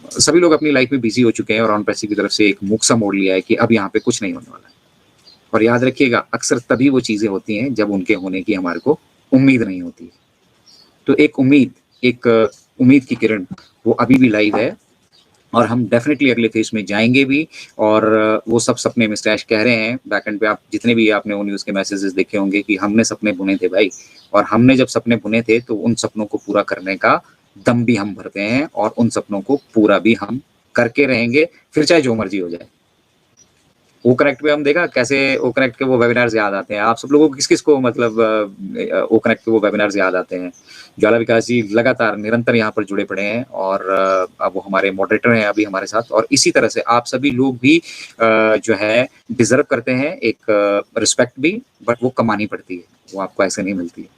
सभी लोग अपनी लाइफ में बिजी हो चुके हैं और ऑन पैसे की तरफ से एक मुख सा मोड़ लिया है कि अब यहाँ पे कुछ नहीं होने वाला है। और याद रखिएगा, अक्सर तभी वो चीजें होती हैं जब उनके होने की हमारे को उम्मीद नहीं होती है। तो एक उम्मीद, एक उम्मीद की किरण वो अभी भी लाइव है और हम डेफिनेटली अगले फेज में जाएंगे भी। और वो सब सपने मिस्टर ऐश कह रहे हैं बैक एंड पे, आप जितने भी आपने वो न्यूज़ के मैसेजेस देखे होंगे कि हमने सपने बुने थे भाई, और हमने जब सपने बुने थे तो उन सपनों को पूरा करने का दम भी हम भरते हैं और उन सपनों को पूरा भी हम करके रहेंगे, फिर चाहे जो मर्जी हो जाए। ओ कनेक्ट पे हम देखा कैसे ओ कनेक्ट के वो वेबिनार्स याद आते हैं आप सब लोगों को, किस किस को मतलब ओ कनेक्ट के वो वेबिनार्स याद आते हैं। ज्वाला विकास जी लगातार निरंतर यहाँ पर जुड़े पड़े हैं और अब वो हमारे मॉडरेटर हैं अभी हमारे साथ। और इसी तरह से आप सभी लोग भी जो है डिजर्व करते हैं एक रिस्पेक्ट भी, बट वो कमानी पड़ती है, वो आपको ऐसे नहीं मिलती है।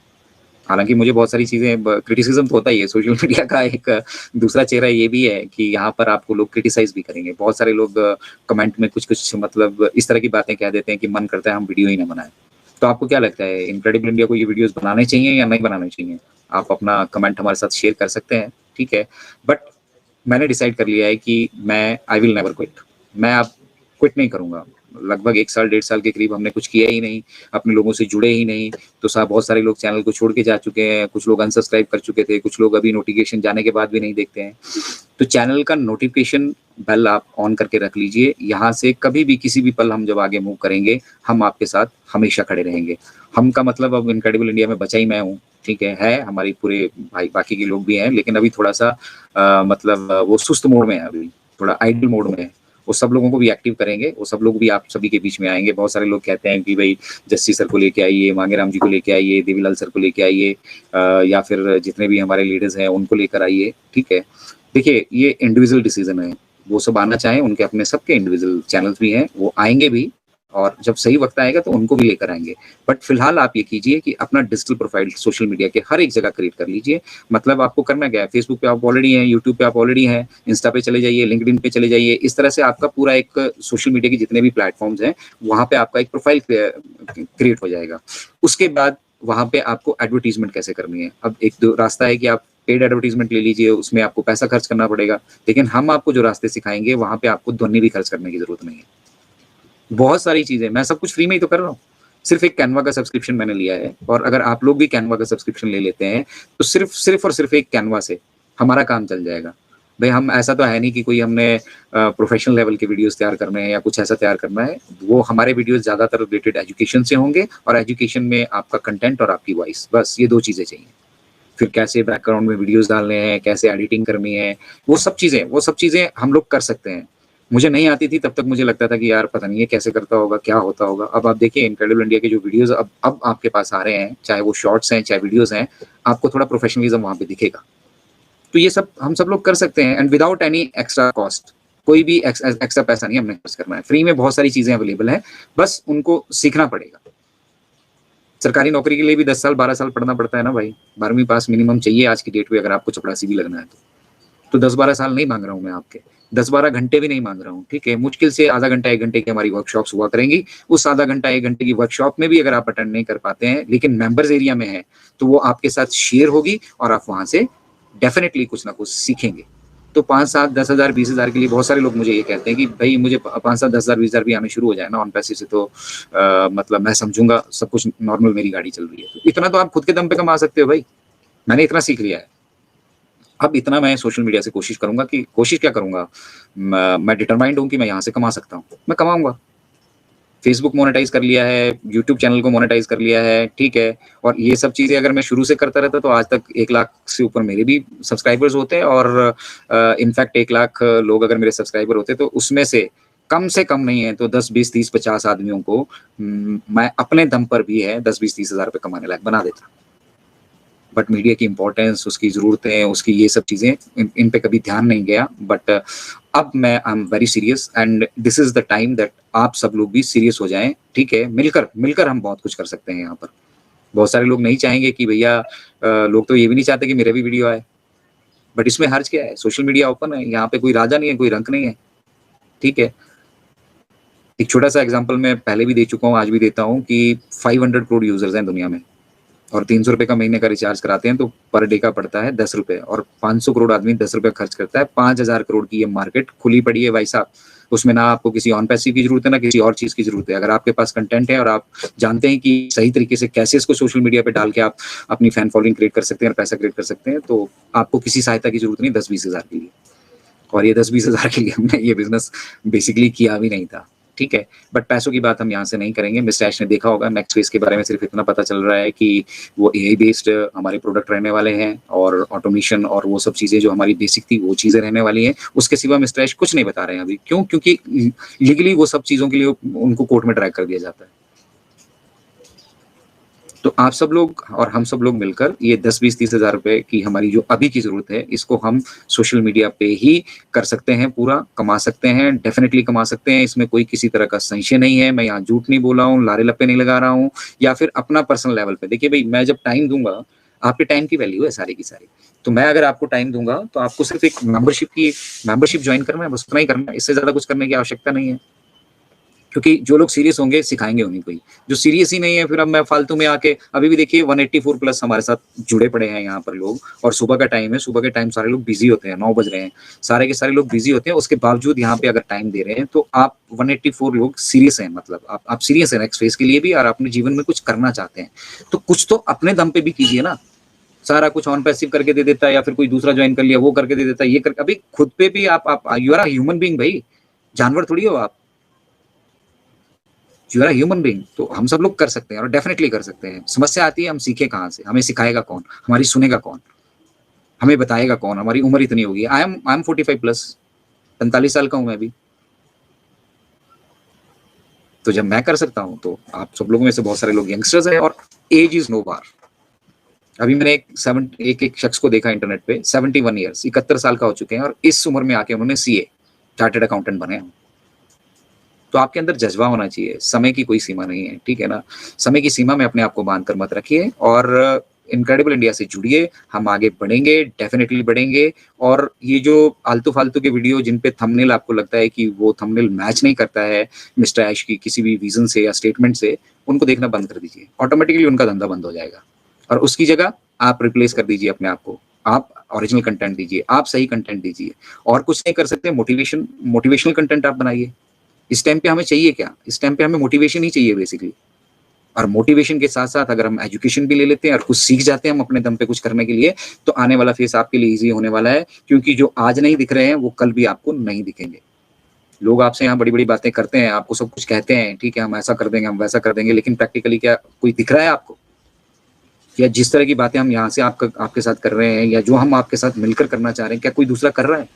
हालांकि मुझे बहुत सारी चीजें, क्रिटिसिज्म तो होता ही है, सोशल मीडिया का एक दूसरा चेहरा ये भी है कि यहाँ पर आपको लोग क्रिटिसाइज भी करेंगे। बहुत सारे लोग कमेंट में कुछ कुछ मतलब इस तरह की बातें कह देते हैं कि मन करता है हम वीडियो ही ना बनाएं। तो आपको क्या लगता है, इनक्रेडिबल इंडिया को ये वीडियोस बनाने चाहिए या नहीं बनाने चाहिए? आप अपना कमेंट हमारे साथ शेयर कर सकते हैं, ठीक है। बट मैंने डिसाइड कर लिया है कि मैं आई विल नेवर क्विट, मैं अब क्विट नहीं करूंगा। लगभग 1 साल 1.5 साल के करीब हमने कुछ किया ही नहीं, अपने लोगों से जुड़े ही नहीं। तो बहुत सारे लोग चैनल को छोड़ के जा चुके हैं, कुछ लोग अनसब्सक्राइब कर चुके थे, कुछ लोग अभी नोटिफिकेशन जाने के बाद भी नहीं देखते हैं। तो चैनल का नोटिफिकेशन बेल आप ऑन करके रख लीजिए। यहाँ से कभी भी किसी भी पल हम जब आगे मूव करेंगे, हम आपके साथ हमेशा खड़े रहेंगे। हम का मतलब अब इनक्रेडिबल इंडिया में बचा ही मैं हूँ, ठीक है हमारी पूरे भाई बाकी के लोग भी हैं, लेकिन अभी थोड़ा सा मतलब वो सुस्त मोड में है, अभी थोड़ा आइडल मोड में है। वो सब लोगों को भी एक्टिव करेंगे, वो सब लोग भी आप सभी के बीच में आएंगे। बहुत सारे लोग कहते हैं कि भाई जस्सी सर को लेके आइए, मांगेराम जी को लेके आइए, देवीलाल सर को लेके आइए, या फिर जितने भी हमारे लीडर्स हैं उनको लेकर आइए, ठीक है। देखिए ये इंडिविजुअल डिसीजन है, वो सब आना चाहें, उनके अपने सबके इंडिविजुअल चैनल्स भी हैं, वो आएंगे भी और जब सही वक्त आएगा तो उनको भी लेकर आएंगे। बट फिलहाल आप ये कीजिए कि अपना डिजिटल प्रोफाइल सोशल मीडिया के हर एक जगह क्रिएट कर लीजिए। मतलब आपको करना क्या है, फेसबुक पे आप ऑलरेडी हैं, यूट्यूब पे आप ऑलरेडी हैं, इंस्टा पे चले जाइए, लिंक्डइन पे चले जाइए। इस तरह से आपका पूरा एक सोशल मीडिया के जितने भी प्लेटफॉर्म्स हैं वहां पे आपका एक प्रोफाइल क्रिएट हो जाएगा। उसके बाद वहां पे आपको एडवर्टीजमेंट कैसे करनी है, अब एक दो रास्ता है कि आप पेड एडवर्टीजमेंट ले लीजिए, उसमें आपको पैसा खर्च करना पड़ेगा। लेकिन हम आपको जो रास्ते सिखाएंगे वहां पे आपको ध्वनि भी खर्च करने की जरूरत नहीं है। बहुत सारी चीजें, मैं सब कुछ फ्री में ही तो कर रहा हूँ। सिर्फ एक कैनवा का सब्सक्रिप्शन मैंने लिया है, और अगर आप लोग भी कैनवा का सब्सक्रिप्शन ले लेते हैं तो सिर्फ और सिर्फ एक कैनवा से हमारा काम चल जाएगा। भाई हम ऐसा तो है नहीं कि कोई हमने प्रोफेशनल लेवल के वीडियोस तैयार करने हैं या कुछ ऐसा तैयार करना है। वो हमारे वीडियोस ज्यादातर रिलेटेड एजुकेशन से होंगे, और एजुकेशन में आपका कंटेंट और आपकी वॉइस, बस ये 2 चीजें चाहिए। फिर कैसे बैकग्राउंड में वीडियोस डालने हैं, कैसे एडिटिंग करनी है, वो सब चीजें हम लोग कर सकते हैं। मुझे नहीं आती थी तब तक मुझे लगता था कि यार पता नहीं है कैसे करता होगा, क्या होता होगा। अब आप देखिए इनक्रेडिबल इंडिया के जो वीडियोस अब आपके पास आ रहे हैं, चाहे वो शॉर्ट्स हैं चाहे वीडियोस हैं, आपको थोड़ा प्रोफेशनलिज्म वहां पे दिखेगा। तो ये सब हम सब लोग कर सकते हैं, and without any extra cost. कोई भी एक्स्ट्रा पैसा नहीं हमने खर्च करना है, फ्री में बहुत सारी चीजें अवेलेबल है, बस उनको सीखना पड़ेगा। सरकारी नौकरी के लिए भी 10 साल 12 साल पढ़ना पड़ता है ना भाई, 12वीं पास मिनिमम चाहिए आज की डेट पे अगर आपको चपरासी भी लगना है तो 10-12 साल नहीं मांग रहा हूँ मैं आपके, 10-12 घंटे भी नहीं मांग रहा हूँ, ठीक है। मुश्किल से आधा घंटा 1 घंटे की हमारी वर्कशॉप्स हुआ करेंगी। उस आधा घंटा 1 घंटे की वर्कशॉप में भी अगर आप अटेंड नहीं कर पाते हैं लेकिन मेंबर्स एरिया में है, तो वो आपके साथ शेयर होगी और आप वहां से डेफिनेटली कुछ ना कुछ सीखेंगे। तो 5-7 10,000 20,000 के लिए बहुत सारे लोग मुझे ये कहते हैं कि भाई मुझे 5-7 10,000 20,000 भी आने शुरू हो जाए ना ऑन पैसे से, तो मतलब मैं समझूंगा सब कुछ नॉर्मल, मेरी गाड़ी चल रही है। तो इतना तो आप खुद के दम पे कमा सकते हो भाई, मैंने इतना सीख लिया है। अब इतना मैं सोशल मीडिया से कोशिश करूंगा, कि कोशिश क्या करूंगा, मैं डिटरमाइंड हूं कि मैं यहाँ से कमा सकता हूँ, मैं कमाऊंगा। फेसबुक मोनेटाइज कर लिया है, यूट्यूब चैनल को मोनेटाइज कर लिया है, ठीक है। और ये सब चीजें अगर मैं शुरू से करता रहता तो आज तक 1 लाख से ऊपर मेरे भी सब्सक्राइबर्स होते, और इनफैक्ट 1 लाख लोग अगर मेरे सब्सक्राइबर होते तो उसमें से कम नहीं है तो 10 20 30 50 आदमियों को मैं अपने दम पर भी है 10 20 30 हजार रुपये कमाने लायक बना देता। बट मीडिया की इंपॉर्टेंस, उसकी ज़रूरतें, उसकी ये सब चीज़ें इन पे कभी ध्यान नहीं गया। बट अब मैं I am very serious, and this is the time that आप सब लोग भी सीरियस हो जाएं, ठीक है। मिलकर हम बहुत कुछ कर सकते हैं यहाँ पर। बहुत सारे लोग नहीं चाहेंगे कि भैया, लोग तो ये भी नहीं चाहते कि मेरे भी वीडियो आए, बट इसमें हर्ज क्या है, सोशल मीडिया ओपन है, यहाँ पे कोई राजा नहीं है, कोई रंक नहीं है, ठीक है। एक छोटा सा एग्जाम्पल मैं पहले भी दे चुका हूँ, आज भी देता हूँ कि 500 करोड़ यूजर्स हैं दुनिया में, और 300 रुपए का महीने का रिचार्ज कराते हैं तो पर डे का पड़ता है 10 रुपए, और 500 करोड़ आदमी 10 रुपए खर्च करता है। 5,000 करोड़ की ये मार्केट खुली पड़ी है भाई साहब। उसमें ना आपको किसी ऑन पैसिव की जरूरत है, ना किसी और चीज की जरूरत है। अगर आपके पास कंटेंट है और आप जानते हैं कि सही तरीके से कैसे इसको सोशल मीडिया पे डाल के आप अपनी फैन फॉलोइंग क्रिएट कर सकते हैं और पैसा क्रिएट कर सकते हैं, तो आपको किसी सहायता की जरूरत नहीं 10-20 हजार के लिए। और ये 10-20 हजार के लिए हमने ये बिजनेस बेसिकली किया भी नहीं था, ठीक है। बट पैसों की बात हम यहाँ से नहीं करेंगे। मिस्टर ऐश ने देखा होगा मैक्स फेस के बारे में सिर्फ इतना पता चल रहा है कि वो एआई बेस्ड हमारे प्रोडक्ट रहने वाले हैं, और ऑटोमेशन और वो सब चीजें जो हमारी बेसिक थी वो चीजें रहने वाली हैं। उसके सिवा मिस्टर ऐश कुछ नहीं बता रहे हैं अभी। क्यों? क्योंकि लीगली वो सब चीजों के लिए उनको कोर्ट में ट्रैक कर दिया जाता है। तो आप सब लोग और हम सब लोग मिलकर ये 10-20-30 हजार रुपए की हमारी जो अभी की जरूरत है, इसको हम सोशल मीडिया पे ही कर सकते हैं, पूरा कमा सकते हैं, डेफिनेटली कमा सकते हैं। इसमें कोई किसी तरह का संशय नहीं है। मैं यहाँ झूठ नहीं बोला हूँ, लारे लप्पे नहीं लगा रहा हूँ, या फिर अपना पर्सनल लेवल पे। देखिए भाई, मैं जब टाइम दूंगा, आपके टाइम की वैल्यू है सारी की सारी। तो मैं अगर आपको टाइम दूंगा तो आपको सिर्फ एक मेंबरशिप ज्वाइन करना है, बस उतना ही करना है। इससे ज्यादा कुछ करने की आवश्यकता नहीं है। क्योंकि जो लोग सीरियस होंगे सिखाएंगे उन्हीं को ही। जो सीरियस ही नहीं है, फिर अब मैं फालतू में आके, अभी भी देखिए 184 प्लस हमारे साथ जुड़े पड़े हैं यहाँ पर लोग, और सुबह का टाइम है, सुबह के टाइम सारे लोग बिजी होते हैं, 9 बज रहे हैं, सारे के सारे लोग बिजी होते हैं। उसके बावजूद यहाँ पे अगर टाइम दे रहे हैं तो आप 184 लोग सीरियस हैं, मतलब आप सीरियस है नेक्स्ट फेज के लिए भी, और अपने जीवन में कुछ करना चाहते हैं। तो कुछ तो अपने दम पे भी कीजिए ना। सारा कुछ ऑन पैसिव करके दे देता है, या फिर कोई दूसरा ज्वाइन कर लिया वो करके दे देता है, ये कर, अभी खुद पे भी आप यू आर ह्यूमन बीइंग भाई, जानवर थोड़ी हो आप, यू आर ह्यूमन बीइंग। तो हम सब लोग कर सकते हैं और डेफिनेटली कर सकते हैं। समस्या आती है हम सीखे कहाँ से, हमें सिखाएगा कौन, हमारी सुनेगा कौन, हमें बताएगा कौन। हमारी उम्र इतनी होगी, आई एम 45 प्लस, 45 साल का हूं मैं भी। तो जब मैं कर सकता हूं तो आप सब लोगों में से बहुत सारे लोग यंगस्टर्स हैं, और एज इज नो बार। अभी मैंने एक शख्स को देखा इंटरनेट पे, 71 ईयर्स, 71 साल का हो चुके हैं, और इस उम्र में आके उन्होंने सीए चार्टेड अकाउंटेंट बने हैं। तो आपके अंदर जज्बा होना चाहिए। समय की कोई सीमा नहीं है, ठीक है ना। समय की सीमा में अपने आप को बांध कर मत रखिए, और इनक्रेडिबल इंडिया से जुड़िए। हम आगे बढ़ेंगे, डेफिनेटली बढ़ेंगे। और ये जो आलतू फालतू के वीडियो जिन पे थंबनेल आपको लगता है कि वो थंबनेल मैच नहीं करता है मिस्टर ऐश की किसी भी विजन से या स्टेटमेंट से, उनको देखना बंद कर दीजिए। ऑटोमेटिकली उनका धंधा बंद हो जाएगा, और उसकी जगह आप रिप्लेस कर दीजिए अपने आप को। आप ओरिजिनल कंटेंट दीजिए, आप सही कंटेंट दीजिए, और कुछ नहीं कर सकते। मोटिवेशनल कंटेंट आप बनाइए। इस टाइम पे हमें चाहिए क्या? इस टाइम पे हमें मोटिवेशन ही चाहिए बेसिकली। और मोटिवेशन के साथ साथ अगर हम एजुकेशन भी ले लेते हैं और कुछ सीख जाते हैं हम अपने दम पे कुछ करने के लिए, तो आने वाला फेस आपके लिए इजी होने वाला है। क्योंकि जो आज नहीं दिख रहे हैं वो कल भी आपको नहीं दिखेंगे। लोग आपसे यहाँ बड़ी बड़ी बातें करते हैं, आपको सब कुछ कहते हैं, ठीक है हम ऐसा कर देंगे, हम वैसा कर देंगे, लेकिन प्रैक्टिकली क्या कोई दिख रहा है आपको? या जिस तरह की बातें हम यहाँ से आपके साथ कर रहे हैं, या जो हम आपके साथ मिलकर करना चाह रहे हैं, क्या कोई दूसरा कर रहा है?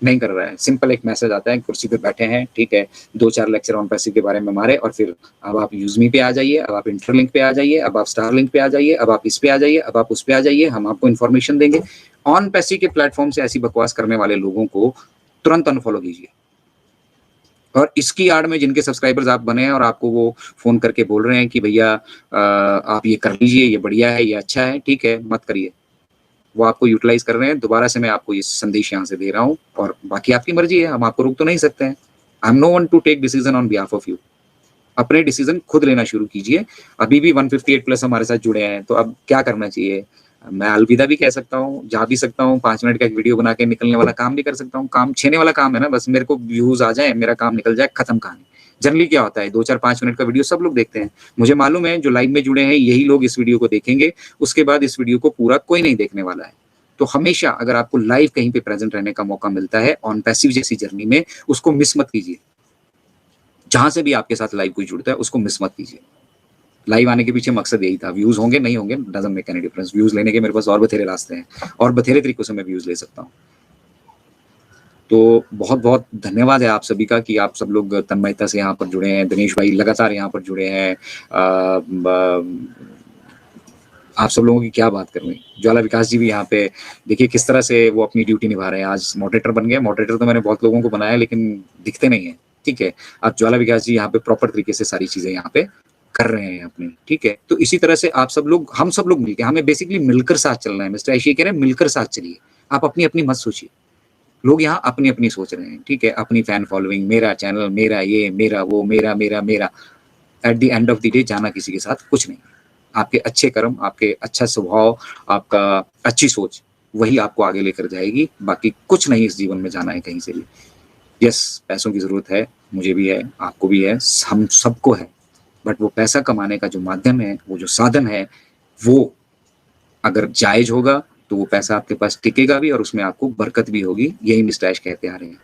नहीं कर रहा है। सिंपल एक मैसेज आता है, कुर्सी पे बैठे हैं, ठीक है, 2-4 लेक्चर ऑन पैसिव के बारे में मारे, और फिर अब आप यूजमी पे आ जाइए, अब आप इंटरलिंक पे आ जाइए, अब आप स्टारलिंक पे आ जाइए, अब आप इस पे आ जाइए, अब आप उस पे आ जाइए, हम आपको इन्फॉर्मेशन देंगे। ऑन पैसिव के प्लेटफॉर्म से ऐसी बकवास करने वाले लोगों को तुरंत अनफॉलो कीजिए। और इसकी आड़ में जिनके सब्सक्राइबर्स आप बने हैं और आपको वो फोन करके बोल रहे हैं कि भैया आप ये कर लीजिए, ये बढ़िया है, ये अच्छा है, ठीक है, मत करिए। वो आपको यूटिलाइज कर रहे हैं। दोबारा से मैं आपको ये संदेश यहाँ से दे रहा हूँ, और बाकी आपकी मर्जी है, हम आपको रोक तो नहीं सकते हैं। I am no one to take decision on behalf of you. अपने डिसीजन खुद लेना शुरू कीजिए। अभी भी 158 प्लस हमारे साथ जुड़े हैं, तो अब क्या करना चाहिए? मैं अलविदा भी कह सकता हूँ, जा भी सकता हूँ, 5 मिनट का एक वीडियो बना के निकलने वाला काम भी कर सकता हूँ। काम छेने वाला काम है ना, बस मेरे को व्यूज आ जाए, मेरा काम निकल जाए, खत्म कहानी। जनरली क्या होता है, 2-4-5 मिनट का वीडियो सब लोग देखते हैं। मुझे मालूम है जो लाइव में जुड़े हैं यही लोग इस वीडियो को देखेंगे, उसके बाद इस वीडियो को पूरा कोई नहीं देखने वाला है। तो हमेशा अगर आपको लाइव कहीं पे प्रेजेंट रहने का मौका मिलता है ऑन पैसिव जैसी जर्नी में, उसको मिस मत कीजिए। जहां से भी आपके साथ लाइव कोई जुड़ता है उसको मिस मत कीजिए। लाइव आने के पीछे मकसद यही था, व्यूज होंगे नहीं होंगे doesn't make any difference. Views लेने के मेरे पास और बथेरे रास्ते हैं, और बथेरे तरीकों से मैं व्यूज ले सकता हूँ। तो बहुत बहुत धन्यवाद है आप सभी का कि आप सब लोग तन्मयता से यहाँ पर जुड़े हैं। दिनेश भाई लगातार यहाँ पर जुड़े हैं। आप सब लोगों की क्या बात करनी। ज्वाला विकास जी भी यहाँ पे देखिए किस तरह से वो अपनी ड्यूटी निभा रहे हैं। आज मॉडरेटर बन गए। मॉडरेटर तो मैंने बहुत लोगों को बनाया लेकिन दिखते नहीं है, ठीक है। अब ज्वाला विकास जी यहाँ पे प्रॉपर तरीके से सारी चीजें यहाँ पे कर रहे हैं अपने, ठीक है। तो इसी तरह से आप सब लोग, हम सब लोग मिलकर, हमें बेसिकली मिलकर साथ चलना है। मिस्टर ऐशी कह रहे हैं मिलकर साथ चलिए। आप अपनी अपनी मत सोचिए। लोग यहाँ अपनी अपनी सोच रहे हैं, ठीक है। अपनी फैन फॉलोइंग, मेरा चैनल, मेरा ये, मेरा वो, मेरा मेरा मेरा। At the end of the day जाना किसी के साथ कुछ नहीं। आपके अच्छे कर्म, आपके अच्छा स्वभाव, आपका अच्छी सोच वही आपको आगे लेकर जाएगी। बाकी कुछ नहीं इस जीवन में जाना है कहीं से भी। यस, पैसों की ज़रूरत है, मुझे भी है, आपको भी है, हम सबको है। बट वो पैसा कमाने का जो माध्यम है, वो जो साधन है, वो अगर जायज़ होगा तो वो पैसा आपके पास टिकेगा भी और उसमें आपको बरकत भी होगी। यही मिस्टर ऐश कहते आ रहे हैं।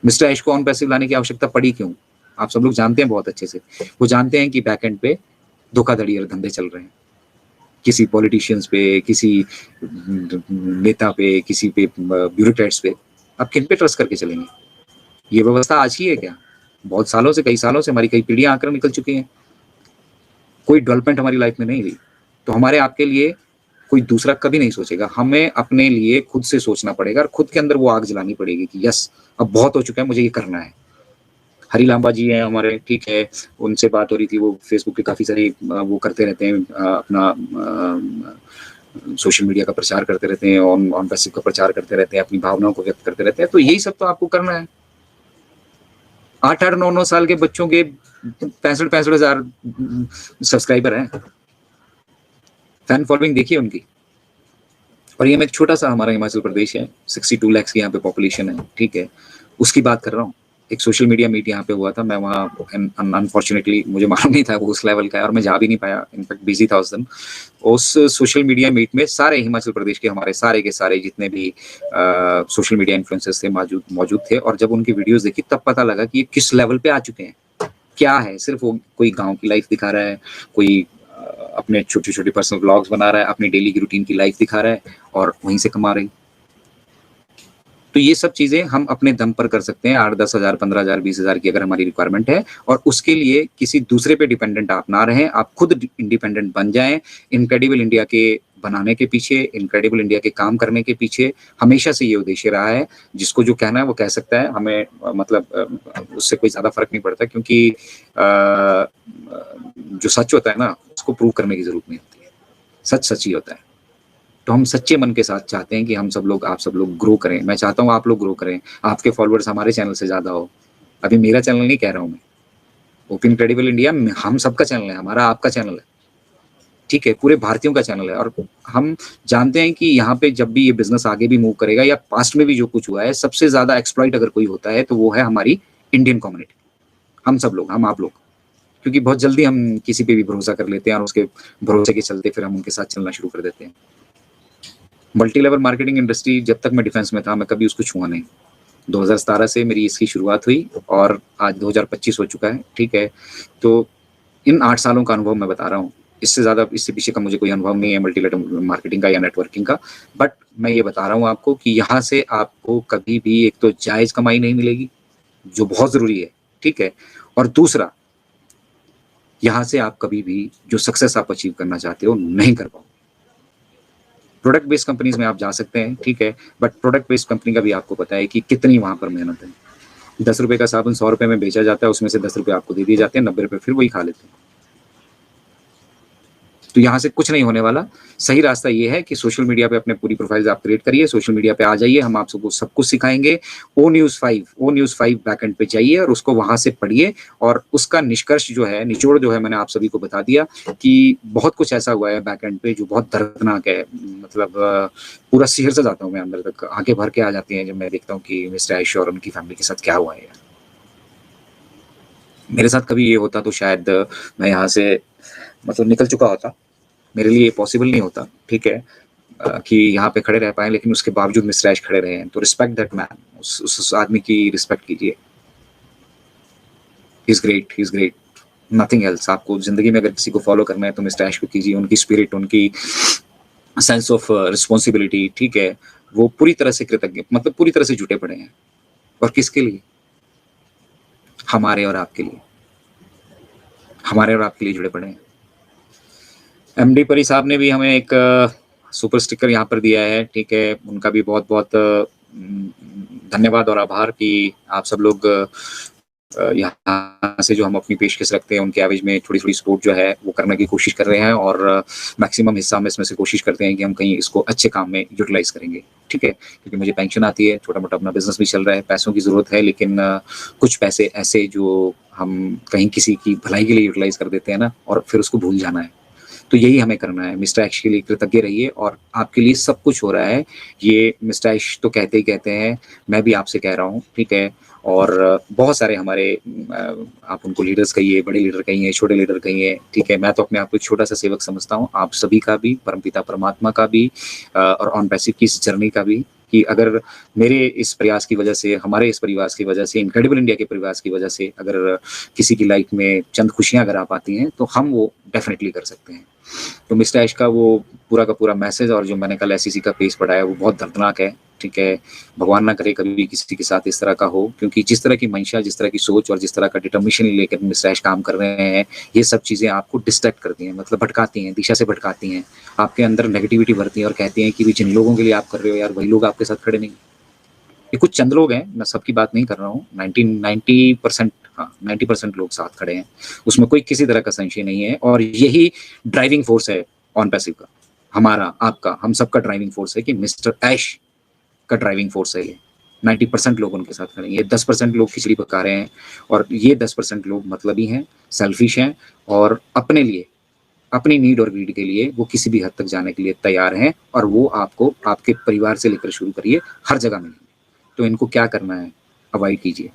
मिस्टर ऐश को ऑन पैसिव लाने की आवश्यकता पड़ी क्यों? आप सब लोग जानते हैं बहुत अच्छे से। वो जानते हैं कि बैक एंड पे धोखाधड़ी और धंधे चल रहे हैं। किसी पॉलिटिशियंस पे, किसी नेता पे, किसी पे ब्यूरोक्रेट्स पे। आप किन पे ट्रस्ट करके चलेंगे? ये व्यवस्था आज ही है क्या? बहुत सालों से, कई सालों से हमारी कई पीढ़ियां आकर निकल चुकी हैं। कोई डेवलपमेंट हमारी लाइफ में नहीं हुई। तो हमारे आपके लिए कोई दूसरा कभी नहीं सोचेगा। हमें अपने लिए खुद से सोचना पड़ेगा और खुद के अंदर वो आग जलानी पड़ेगी कि यस, अब बहुत हो चुका है, मुझे ये करना है। हरी लांबा जी हैं हमारे, ठीक है, उनसे बात हो रही थी, वो फेसबुक पे काफ़ी सारी वो करते रहते हैं, अपना सोशल मीडिया का प्रचार करते रहते हैं, ऑन पैसिव का प्रचार करते रहते हैं, अपनी भावनाओं को व्यक्त करते रहते हैं। तो यही सब तो आपको करना है। 8-8, 9-9 साल के बच्चों के 65-65 हजार सब्सक्राइबर हैं। फैन फॉलोइंग देखिए उनकी। और ये मैं छोटा सा, हमारा हिमाचल प्रदेश है, 62 लाख की यहाँ पे पॉपुलेशन है, ठीक है, उसकी बात कर रहा हूँ। एक सोशल मीडिया मीट यहाँ पे हुआ था, मैं वहाँ अनफॉर्चुनेटली मुझे मालूम नहीं था वो उस लेवल का है और मैं जा भी नहीं पाया, इनफैक्ट बिजी था उस दिन। उस सोशल मीडिया मीट में सारे हिमाचल प्रदेश के हमारे सारे के सारे जितने भी सोशल मीडिया इन्फ्लुएंसर्स थे मौजूद थे। और जब उनकी वीडियोस देखी तब पता लगा कि ये किस लेवल पे आ चुके हैं। क्या है, सिर्फ वो कोई गाँव की लाइफ दिखा रहा है, कोई अपने छोटे छोटे पर्सनल व्लॉग्स बना रहा है, अपनी डेली की रूटीन की लाइफ दिखा रहा है और वहीं से कमा रही। तो ये सब चीजें हम अपने दम पर कर सकते हैं। 8-10 हजार, 15 हजार, 20 हजार की अगर हमारी रिक्वायरमेंट है, और उसके लिए किसी दूसरे पे डिपेंडेंट आप ना रहें, आप खुद इंडिपेंडेंट बन जाएं। इनक्रेडिबल इंडिया के बनाने के पीछे, इनक्रेडिबल इंडिया के काम करने के पीछे हमेशा से ये उद्देश्य रहा है। जिसको जो कहना है वो कह सकता है, हमें मतलब उससे कोई ज्यादा फर्क नहीं पड़ता, क्योंकि जो सच होता है ना, उसको प्रूव करने की जरूरत नहीं होती है। सच सच ही होता है। तो हम सच्चे मन के साथ चाहते हैं कि हम सब लोग, आप सब लोग ग्रो करें। मैं चाहता हूँ आप लोग ग्रो करें, आपके फॉलोअर्स हमारे चैनल से ज्यादा हो। अभी मेरा चैनल नहीं कह रहा हूँ मैं, ओपन क्रेडिबल इंडिया हम सबका चैनल है, हमारा आपका चैनल है, ठीक है, पूरे भारतीयों का चैनल है। और हम जानते हैं कि यहाँ पे जब भी ये बिजनेस आगे भी मूव करेगा, या पास्ट में भी जो कुछ हुआ है, सबसे ज्यादा एक्सप्लॉइट अगर कोई होता है तो वो है हमारी इंडियन कम्युनिटी, हम सब लोग, हम आप लोग। क्योंकि बहुत जल्दी हम किसी पे भी भरोसा कर लेते हैं और उसके भरोसे के चलते फिर हम उनके साथ चलना शुरू कर देते हैं। मल्टी लेवल मार्केटिंग इंडस्ट्री, जब तक मैं डिफेंस में था, मैं कभी उसको छुआ नहीं। 2017 से मेरी इसकी शुरुआत हुई और आज 2025 हो चुका है, ठीक है। तो इन 8 सालों का अनुभव मैं बता रहा हूँ, इससे ज़्यादा, इससे पीछे का मुझे कोई अनुभव नहीं है मल्टी लेवल मार्केटिंग का या नेटवर्किंग का। बट मैं ये बता रहा हूँ आपको कि यहाँ से आपको कभी भी, एक तो जायज़ कमाई नहीं मिलेगी, जो बहुत ज़रूरी है, ठीक है, और दूसरा, यहाँ से आप कभी भी जो सक्सेस आप अचीव करना चाहते हो नहीं कर पाओ। प्रोडक्ट बेस्ड कंपनीज में आप जा सकते हैं, ठीक है, बट प्रोडक्ट बेस्ड कंपनी का भी आपको पता है कि कितनी वहां पर मेहनत है। 10 रुपए का साबुन 100 रुपए में बेचा जाता है, उसमें से 10 रुपए आपको दे दिए जाते हैं, 90 रुपए फिर वही खा लेते हैं। तो यहाँ से कुछ नहीं होने वाला। सही रास्ता ये है कि सोशल मीडिया पे अपने पूरी प्रोफाइल्स आप क्रिएट करिए, सोशल मीडिया पे आ जाइए, हम आप सबको सब कुछ सिखाएंगे। ओ न्यूज़ 5 बैकएंड पे जाइए और उसको वहां से पढ़िए, और उसका निष्कर्ष जो है, निचोड़ जो है, मैंने आप सभी को बता दिया कि बहुत कुछ ऐसा हुआ है बैकएंड पे जो बहुत दर्दनाक है। मतलब पूरा सिहर से जाता हूँ मैं अंदर तक, आंखें भर के आ जाती हैं जब मैं देखता हूँ कि मिस्टर ऐश और उनकी फैमिली के साथ क्या हुआ है। मेरे साथ कभी ये होता तो शायद मैं यहाँ से मतलब निकल चुका होता। मेरे लिए पॉसिबल नहीं होता, ठीक है, कि यहाँ पे खड़े रह पाए, लेकिन उसके बावजूद मिस्टर ऐश खड़े रहे हैं। तो रिस्पेक्ट दैट मैन, उस आदमी की रिस्पेक्ट कीजिए। He is great, nothing else. आपको जिंदगी में अगर किसी को फॉलो करना है तो मिस्टर ऐश को कीजिए। उनकी स्पिरिट, उनकी सेंस ऑफ रिस्पॉन्सिबिलिटी, ठीक है, वो पूरी तरह से कृतज्ञ, मतलब पूरी तरह से जुटे पड़े हैं। और किसके लिए? हमारे और आपके लिए, हमारे और आपके लिए जुड़े पड़े हैं। एमडी परी साहब ने भी हमें एक सुपर स्टिकर यहाँ पर दिया है, ठीक है, उनका भी बहुत बहुत धन्यवाद और आभार कि आप सब लोग यहाँ से जो हम अपनी पेशकश रखते हैं उनके एवज में थोड़ी थोड़ी सपोर्ट जो है वो करने की कोशिश कर रहे हैं, और मैक्सिमम हिस्सा हम इसमें से कोशिश करते हैं कि हम कहीं इसको अच्छे काम में यूटिलाइज करेंगे, ठीक है। क्योंकि मुझे पेंशन आती है, छोटा मोटा अपना बिजनेस भी चल रहा है, पैसों की ज़रूरत है, लेकिन कुछ पैसे ऐसे जो हम कहीं किसी की भलाई के लिए यूटिलाइज कर देते हैं ना, और फिर उसको भूल जाना है। तो यही हमें करना है। मिस्टर ऐश के लिए कृतज्ञ रहिए और आपके लिए सब कुछ हो रहा है। ये मिस्टर ऐश तो कहते ही कहते हैं, मैं भी आपसे कह रहा हूँ, ठीक है? और बहुत सारे हमारे आप उनको लीडर्स कहिए, बड़े लीडर कहिए, छोटे लीडर कहिए, ठीक है? मैं तो अपने आप को एक छोटा-सा सेवक समझता हूँ। आप सभी का भी, परमपिता परमात्मा का भी और ऑन पैसिव की इस जर्नी का भी, कि अगर मेरे इस प्रयास की वजह से, हमारे इस प्रयास की वजह से, इनक्रेडिबल इंडिया के प्रयास की वजह से अगर किसी की लाइफ में चंद खुशियाँ अगर आ पाती हैं, तो हम वो डेफ़िनेटली कर सकते हैं। तो मिस्टर ऐश का वो पूरा का पूरा मैसेज और जो मैंने कल एसईसी का पेज पढ़ा है, वो बहुत दर्दनाक है, ठीक है? भगवान ना करे कभी भी किसी के साथ इस तरह का हो, क्योंकि जिस तरह की मंशा, जिस तरह की सोच और जिस तरह का डिटर्मिनेशन लेकर मिस्टर ऐश काम कर रहे हैं, ये सब चीज़ें आपको डिस्ट्रैक्ट करती हैं, मतलब भटकाती हैं, दिशा से भटकाती हैं। आपके अंदर नेगेटिविटी भरती हैं और कहती हैं कि भी जिन लोगों के लिए आप कर रहे हो यार, वही लोग आपके साथ खड़े नहीं। ये कुछ चंद लोग हैं, मैं सबकी बात नहीं कर रहा हूँ, 90% हाँ, 90% लोग साथ खड़े हैं, उसमें कोई किसी तरह का संशय नहीं है और यही ड्राइविंग फोर्स है ऑन पैसिव का, हमारा, आपका, हम सबका ड्राइविंग फोर्स है कि मिस्टर ऐश का ड्राइविंग फोर्स है ये। 90% लोग उनके साथ खड़े हैं, ये 10% लोग खिचड़ी पका रहे हैं और ये 10% लोग मतलबी हैं, सेल्फिश हैं और अपने लिए, अपनी नीड और ग्रीड के लिए वो किसी भी हद तक जाने के लिए तैयार हैं और वो आपको आपके परिवार से लेकर शुरू करिए, हर जगह मिलेंगे। तो इनको क्या करना है, अवॉइड कीजिए।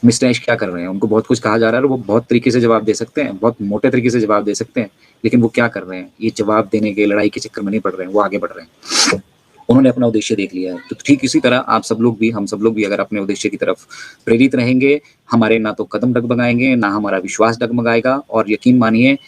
मिस्टर ऐश क्या कर रहे हैं, उनको बहुत कुछ कहा जा रहा है और वो बहुत तरीके से जवाब दे सकते हैं, बहुत मोटे तरीके से जवाब दे सकते हैं, लेकिन वो क्या कर रहे हैं, ये जवाब देने के लड़ाई के चक्कर में नहीं पड़ रहे हैं, वो आगे बढ़ रहे हैं। उन्होंने अपना उद्देश्य देख लिया है। तो ठीक इसी तरह आप सब लोग भी, हम सब लोग भी अगर अपने उद्देश्य की तरफ प्रेरित रहेंगे, हमारे ना तो कदम डगमगाएंगे, ना हमारा विश्वास डगमगाएगा और यकीन मानिए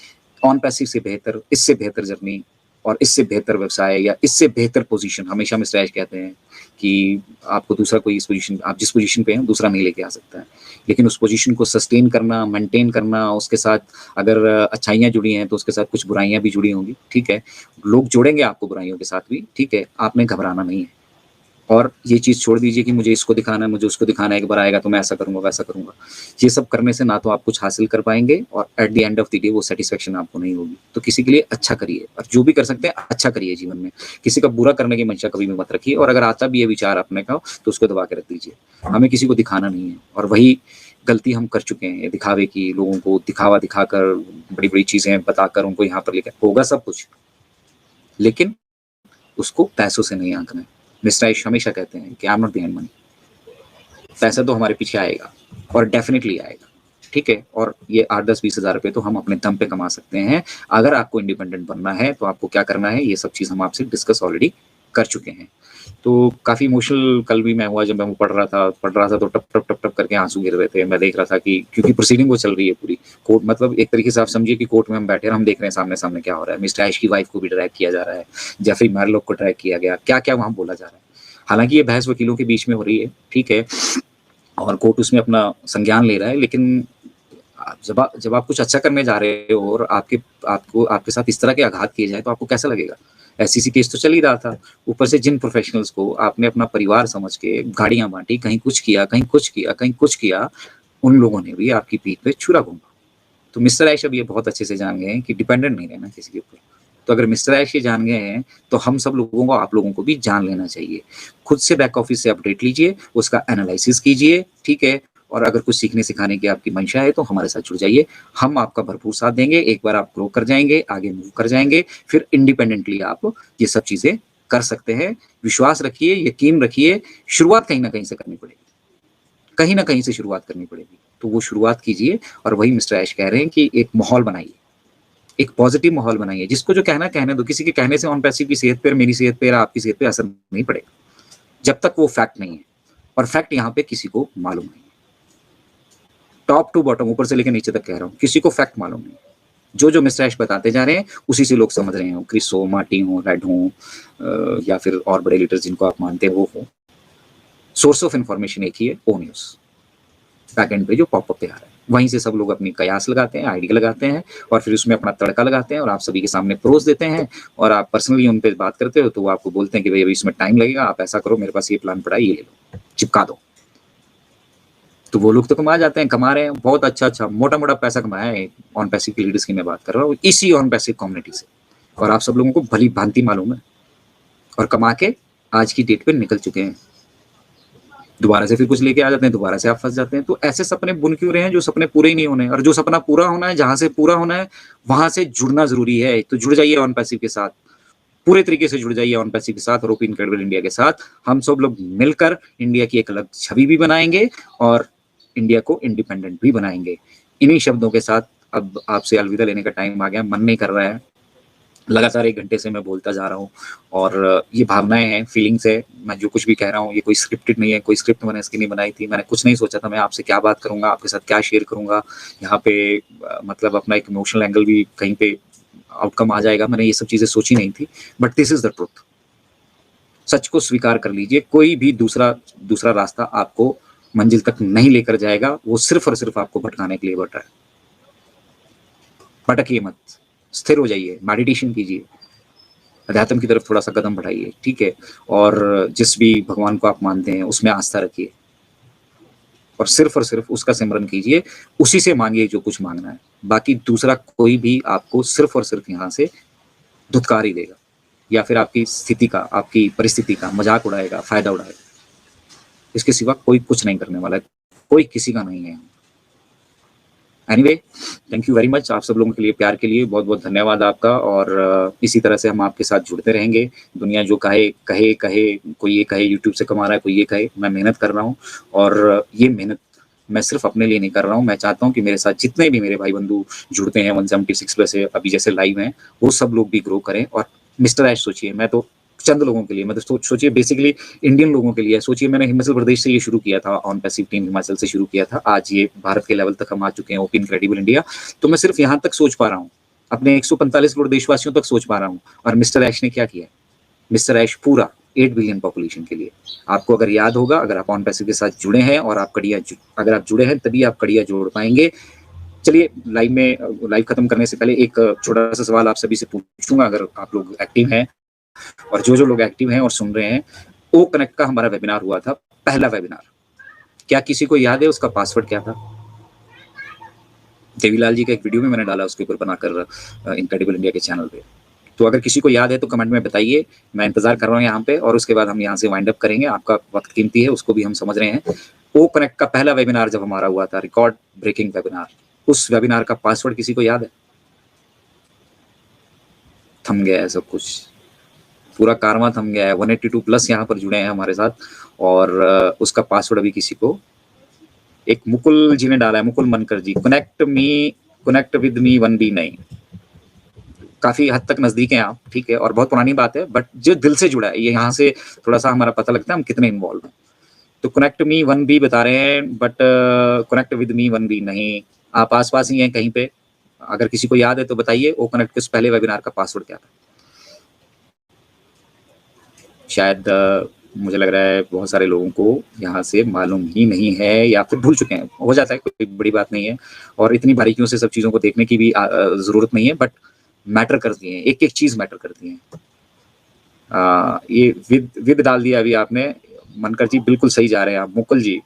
ऑन पैसिव से बेहतर, इससे बेहतर जर्नी और इससे बेहतर व्यवसाय या इससे बेहतर पोजीशन, हमेशा मिस्टर ऐश कहते हैं कि आपको दूसरा कोई इस पोजीशन, आप जिस पोजीशन पे हैं दूसरा नहीं लेके आ सकता है, लेकिन उस पोजीशन को सस्टेन करना, मेंटेन करना, उसके साथ अगर अच्छाइयाँ जुड़ी हैं तो उसके साथ कुछ बुराइयाँ भी जुड़ी होंगी, ठीक है? लोग जोड़ेंगे आपको बुराइयों के साथ भी, ठीक है? आपने घबराना नहीं है और ये चीज़ छोड़ दीजिए कि मुझे इसको दिखाना है, मुझे उसको दिखाना है, एक बार आएगा तो मैं ऐसा करूँगा, वैसा करूँगा। ये सब करने से ना तो आप कुछ हासिल कर पाएँगे और at the end of the day वो सैटिस्फैक्शन आपको नहीं होगी। तो किसी के लिए अच्छा करिए और जो भी कर सकते हैं अच्छा करिए जीवन में। किसी का बुरा करने की मंशा कभी भी मत रखिए और अगर आता भी है विचार अपने का, तो उसको दबा के रख दीजिए। हमें किसी को दिखाना नहीं है और वही गलती हम कर चुके हैं, दिखावे की, लोगों को दिखावा दिखाकर, बड़ी-बड़ी चीज़ें बताकर उनको यहाँ पर लेकर, होगा सब कुछ, लेकिन उसको पैसों से नहीं आंकना है। मिस्टर ऐश हमेशा कहते हैं कि I am not behind money. पैसा तो हमारे पीछे आएगा और डेफिनेटली आएगा, ठीक है? और ये 8-10-20 हज़ार रुपए तो हम अपने दम पे कमा सकते हैं। अगर आपको इंडिपेंडेंट बनना है तो आपको क्या करना है, ये सब चीज़ हम आपसे डिस्कस ऑलरेडी कर चुके हैं। तो काफ़ी इमोशनल कल भी मैं हुआ, जब मैं वो पढ़ रहा था तो टप टप टप टप करके आंसू गिर रहे थे। मैं देख रहा था कि क्योंकि प्रोसीडिंग वो चल रही है पूरी कोर्ट, मतलब एक तरीके से आप समझिए कि कोर्ट में हम बैठे और हम देख रहे हैं सामने सामने क्या हो रहा है। मिस्टर ऐश की वाइफ को भी ड्रैग किया जा रहा है, जेफरी मैरलॉक को ड्रैग किया गया, क्या क्या वहाँ बोला जा रहा है। हालांकि ये बहस वकीलों के बीच में हो रही है, ठीक है, और कोर्ट उसमें अपना संज्ञान ले रहा है, लेकिन जब आप कुछ अच्छा करने जा रहे हो और आपके साथ इस तरह के आघात किए जाए तो आपको कैसा लगेगा? एसईसी केस तो चल ही रहा था, ऊपर से जिन प्रोफेशनल्स को आपने अपना परिवार समझ के गाड़ियां बांटी, कहीं कुछ किया, कहीं कुछ किया, कहीं कुछ किया, उन लोगों ने भी आपकी पीठ पे छुरा घोंपा। तो मिस्टर ऐश अब ये बहुत अच्छे से जान गए हैं कि डिपेंडेंट नहीं रहना किसी के ऊपर। तो अगर मिस्टर ऐश ये जान गए हैं, तो हम सब लोगों को, आप लोगों को भी जान लेना चाहिए। खुद से बैक ऑफिस से अपडेट लीजिए, उसका एनालिसिस कीजिए, ठीक है? और अगर कुछ सीखने सिखाने की आपकी मंशा है तो हमारे साथ जुड़ जाइए, हम आपका भरपूर साथ देंगे। एक बार आप ग्रो कर जाएंगे, आगे मूव कर जाएंगे, फिर इंडिपेंडेंटली आप ये सब चीजें कर सकते हैं। विश्वास रखिए, यकीन रखिए, शुरुआत कहीं ना कहीं से करनी पड़ेगी, कहीं ना कहीं से शुरुआत करनी पड़ेगी। तो वो शुरुआत कीजिए और वही मिस्टर ऐश कह रहे हैं कि एक माहौल बनाइए, एक पॉजिटिव माहौल बनाइए। जिसको जो कहना कहने दो, किसी के कहने से ऑन पैसिव की सेहत पर, मेरी सेहत पर, आपकी सेहत पर असर नहीं पड़ेगा जब तक वो फैक्ट नहीं है, और फैक्ट यहाँ पे किसी को मालूम नहीं है। टॉप टू बॉटम, ऊपर से लेकर नीचे तक कह रहा हूँ, किसी को फैक्ट मालूम नहीं। जो जो मिस्टर ऐश बताते जा रहे हैं उसी से लोग समझ रहे हैं, क्रिस हो, मार्टिन हो, रेड हो, या फिर और बड़े लीडर्स जिनको आप मानते हैं वो हो। सोर्स ऑफ इंफॉर्मेशन एक ही है, ओ न्यूज, बैक एंड पे जो पॉपअप पे आ रहा है, वहीं से सब लोग अपनी कयास लगाते हैं, आइडिया लगाते हैं और फिर उसमें अपना तड़का लगाते हैं और आप सभी के सामने परोस देते हैं। और आप पर्सनली उन पे बात करते हो तो वो आपको बोलते हैं कि भाई अभी इसमें टाइम लगेगा, आप ऐसा करो, मेरे पास ये प्लान पड़ा है, ये ले लो, चिपका दो। तो वो लोग तो कमा जाते हैं, कमा रहे हैं, बहुत अच्छा मोटा मोटा पैसा कमाया है ऑन पैसिव की लीडर्स की मैं बात कर रहा हूँ, इसी ऑन पैसिव कम्युनिटी से, और आप सब लोगों को भली भांति मालूम है, और कमा के आज की डेट पे निकल चुके हैं। दोबारा से फिर कुछ लेके आ जाते हैं, दोबारा से आप फँस जाते हैं। तो ऐसे सपने बुन क्यों रहे हैं जो सपने पूरे ही नहीं होने हैं? और जो सपना पूरा होना है, जहाँ से पूरा होना है, वहाँ से जुड़ना ज़रूरी है। तो जुड़ जाइए ऑन पैसिव के साथ। पूरे तरीके से जुड़ जाइए ऑन पैसिव के साथ और ओपी इनक्रेडिबल इंडिया के साथ। हम सब लोग मिलकर इंडिया की एक अलग छवि भी बनाएँगे और इंडिया को इंडिपेंडेंट भी बनाएँगे। इन्हीं शब्दों के साथ अब आपसे अलविदा लेने का टाइम आ गया। मन नहीं कर रहा है। लगातार 1 घंटे से मैं बोलता जा रहा हूँ और ये भावनाएँ हैं, फीलिंग्स है, मैं जो कुछ भी कह रहा हूँ ये कोई स्क्रिप्टेड नहीं है, कोई स्क्रिप्ट मैंने इसकी नहीं बनाई थी, मैंने कुछ नहीं सोचा था मैं आपसे क्या बात करूँगा, आपके साथ क्या शेयर करूँगा। यहाँ पे मतलब अपना एक इमोशनल एंगल भी कहीं पे आउटकम आ जाएगा, मैंने ये सब चीज़ें सोची नहीं थी, but this is the truth. सच को स्वीकार कर लीजिए, कोई भी दूसरा रास्ता आपको मंजिल तक नहीं लेकर जाएगा, वो सिर्फ़ और सिर्फ़ आपको भटकाने के लिए बट रहा है। भटकिए मत, स्थिर हो जाइए, मेडिटेशन कीजिए, अध्यात्म की तरफ थोड़ा-सा कदम बढ़ाइए, ठीक है? और जिस भी भगवान को आप मानते हैं, उसमें आस्था रखिए और सिर्फ़ उसका सिमरन कीजिए, उसी से माँगिए जो कुछ माँगना है। बाकी दूसरा कोई भी आपको सिर्फ़ और सिर्फ़ यहाँ से धुतकार ही देगा या फिर आपकी स्थिति का, आपकी परिस्थिति का मज़ाक उड़ाएगा, फ़ायदा उड़ाएगा। इसके सिवा कोई कुछ नहीं करने वाला है, कोई किसी का नहीं है। Anyway, thank you very much आप सब लोगों के लिए, प्यार के लिए बहुत-बहुत धन्यवाद आपका और इसी तरह से हम आपके साथ जुड़ते रहेंगे। दुनिया जो कहे, कोई ये कहे यूट्यूब से कमा रहा है, कोई ये कहे, मैं मेहनत कर रहा हूँ और ये मेहनत मैं सिर्फ़ अपने लिए नहीं कर रहा हूँ, मैं चाहता हूँ कि मेरे साथ जितने भी मेरे भाई-बंधु जुड़ते हैं 176 पे से अभी जैसे लाइव हैं, वो सब लोग भी ग्रो करें और मिस्टर ऐश सोचिए, मैं तो चंद लोगों के लिए, मैं तो सोचिए बेसिकली इंडियन लोगों के लिए सोचिए, मैंने हिमाचल प्रदेश से ये शुरू किया था, ऑन पैसिव टीम हिमाचल से शुरू किया था। आज ये भारत के लेवल तक हम आ चुके हैं, ओपी इनक्रेडिबल इंडिया। तो मैं सिर्फ यहाँ तक सोच पा रहा हूँ, अपने 145 करोड़ देशवासियों तक सोच पा रहा हूँ और मिस्टर ऐश ने क्या किया है? मिस्टर ऐश पूरा 8 बिलियन पॉपुलेशन के लिए। आपको अगर याद होगा, अगर आप ऑन पैसिव के साथ जुड़े हैं और आप अगर आप जुड़े हैं तभी आप कड़ियाँ जोड़ पाएँगे। चलिए लाइव खत्म करने से पहले एक छोटा-सा सवाल आप सभी से पूछूँगा अगर आप लोग एक्टिव हैं और जो लोग एक्टिव हैं और सुन रहे हैं, ओ कनेक्ट का हमारा वेबिनार हुआ था, पहला वेबिनार। क्या किसी को याद है उसका पासवर्ड क्या था? देवीलाल जी का एक वीडियो भी मैंने डाला उसके ऊपर बनाकर इनक्रेडिबल इंडिया के चैनल पे। तो अगर किसी को याद है तो कमेंट में बताइए, मैं इंतज़ार कर रहा हूँ यहाँ पे और उसके बाद हम यहाँ से वाइंड अप करेंगे। आपका वक़्त कीमती है, उसको भी हम समझ रहे हैं। ओ कनेक्ट का पहला वेबिनार जब हमारा हुआ था, रिकॉर्ड ब्रेकिंग वेबिनार, उस वेबिनार का पासवर्ड किसी को याद है? थम गया है सब कुछ। पूरा कारवां थम गया है। 182 प्लस यहाँ पर जुड़े हैं हमारे साथ और उसका पासवर्ड अभी किसी को, एक मुकुल जी ने डाला है, मुकुल मनकर जी, कनेक्ट विद मी 1B नहीं, काफी हद तक नजदीक हैं आप, ठीक है, और बहुत पुरानी बात है, बट जो दिल से जुड़ा है, ये यहाँ से थोड़ा सा हमारा पता लगता है हम कितने इन्वॉल्व हैं। तो कनेक्ट मी 1B बता रहे हैं, but connect with me 1B नहीं। आप आसपास ही हैं कहीं पे, अगर किसी को याद है तो बताइए, ओ कनेक्ट के पहले वेबिनार का पासवर्ड क्या था? शायद मुझे लग रहा है बहुत सारे लोगों को यहाँ से मालूम ही नहीं है या फिर भूल चुके हैं, हो जाता है, कोई बड़ी बात नहीं है और इतनी बारीकियों से सब चीज़ों को देखने की भी ज़रूरत नहीं है, बट मैटर करती हैं, एक-एक चीज़ मैटर करती है। ये विद डाल दिया अभी आपने, मनकर जी बिल्कुल सही जा रहे हैं आप, Mukul ji,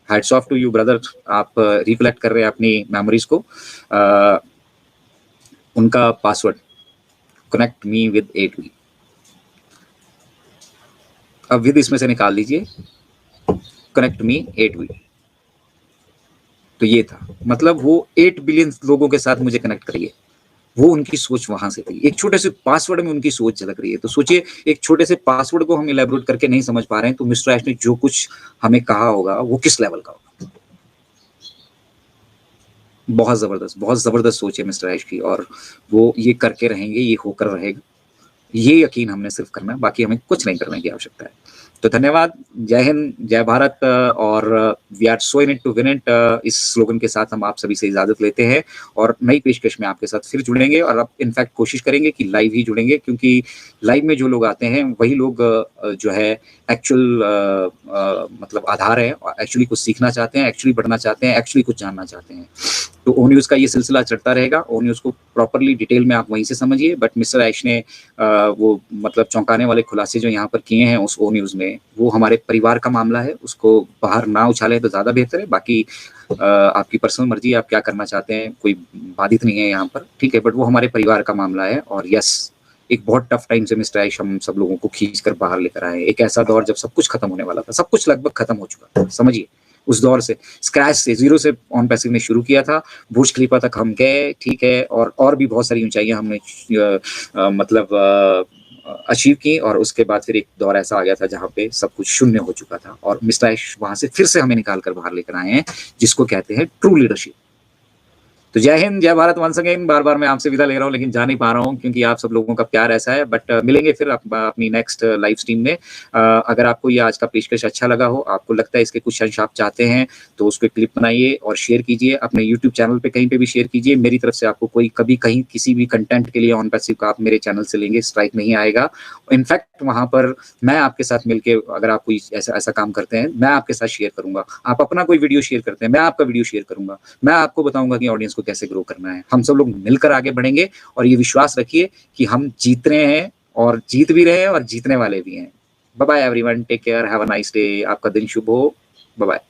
hats off to you brother, आप रिकलेक्ट कर रहे हैं अपनी मेमोरीज़ को। उनका password connect me with 8B, अब विद इसमें से निकाल लीजिए, कनेक्ट मी 8B, तो ये था, मतलब वो 8 बिलियन लोगों के साथ मुझे कनेक्ट करिए, वो उनकी सोच वहां से थी। एक छोटे से पासवर्ड में उनकी सोच झलक रही है। तो सोचिए, एक छोटे से पासवर्ड को हम इलेबोरेट करके नहीं समझ पा रहे हैं, तो मिस्टर ऐश ने जो कुछ हमें कहा होगा वो किस लेवल का होगा। बहुत जबरदस्त सोच है मिस्टर ऐश की और वो ये करके रहेंगे, ये होकर रहेगा, ये यकीन हमने सिर्फ करना है, बाकी हमें कुछ नहीं करने की आवश्यकता है। तो धन्यवाद, जय हिंद, जय भारत और we are so in it to win it, इस स्लोगन के साथ हम आप सभी से इजाजत लेते हैं और नई पेशकश में आपके साथ फिर जुड़ेंगे और अब इनफैक्ट कोशिश करेंगे कि लाइव ही जुड़ेंगे, क्योंकि लाइव में जो लोग आते हैं वही लोग जो है एक्चुअल मतलब आधार है, एक्चुअली कुछ सीखना चाहते हैं, एक्चुअली बढ़ना चाहते हैं, एक्चुअली कुछ जानना चाहते हैं। तो ओ न्यूज़ का ये सिलसिला चलता रहेगा। ओ न्यूज़ को प्रॉपरली डिटेल में आप वहीं से समझिए, बट मिस्टर ऐश ने वो मतलब चौंकाने वाले खुलासे जो यहाँ पर किए हैं उस ओ न्यूज़ में, वो हमारे परिवार का मामला है, उसको बाहर ना उछालें तो ज़्यादा बेहतर है। बाकी आपकी पर्सनल मर्जी, आप क्या करना चाहते हैं, कोई बाधित नहीं है यहाँ पर, ठीक है, बट वो हमारे परिवार का मामला है और यस, एक बहुत टफ टाइम से मिस्टर आयुष हम सब लोगों को खींच कर बाहर लेकर आए। एक ऐसा दौर जब सब कुछ खत्म होने वाला था, सब कुछ लगभग खत्म हो चुका था, समझिए। उस दौर से स्क्रैच से, ज़ीरो से ऑन पैसिव ने शुरू किया था, बुर्ज खलीफा तक हम गए, ठीक है, और भी बहुत सारी ऊँचाइयाँ हमने मतलब अचीव की, और उसके बाद फिर एक दौर ऐसा आ गया था जहाँ पे सब कुछ शून्य हो चुका था, और मिस्टर आयुष वहाँ से फिर से हमें निकाल कर बाहर लेकर आए हैं, जिसको कहते हैं ट्रू लीडरशिप। तो जय हिंद, जय भारत वंस अगेन। बार-बार मैं आपसे विदा ले रहा हूँ, लेकिन जा नहीं पा रहा हूँ क्योंकि आप सब लोगों का प्यार ऐसा है। बट मिलेंगे फिर अपनी नेक्स्ट लाइव स्ट्रीम में। अगर आपको ये आज का पेशकश अच्छा लगा हो, आपको लगता है इसके कुछ अंश आप चाहते हैं, तो उसको क्लिप बनाइए और शेयर कीजिए। अपने यूट्यूब चैनल पे कहीं पे भी शेयर कीजिए। मेरी तरफ से आपको कोई कभी कहीं किसी भी कंटेंट के लिए ऑन पैसिव का आप मेरे चैनल से लेंगे, स्ट्राइक नहीं आएगा। इनफैक्ट वहाँ पर मैं आपके साथ मिलके, अगर आप कोई ऐसा काम करते हैं, मैं आपके साथ शेयर करूँगा। आप अपना कोई वीडियो शेयर करते हैं, मैं आपका वीडियो शेयर करूँगा। मैं आपको बताऊँगा कि ऑडियंस को कैसे ग्रो करना है। हम सब लोग मिलकर आगे बढ़ेंगे, और ये विश्वास रखिए कि हम जीत रहे हैं, और जीत भी रहे हैं, और जीतने वाले भी हैं। Bye bye everyone, take care, have a nice day. आपका दिन शुभ हो। Bye bye.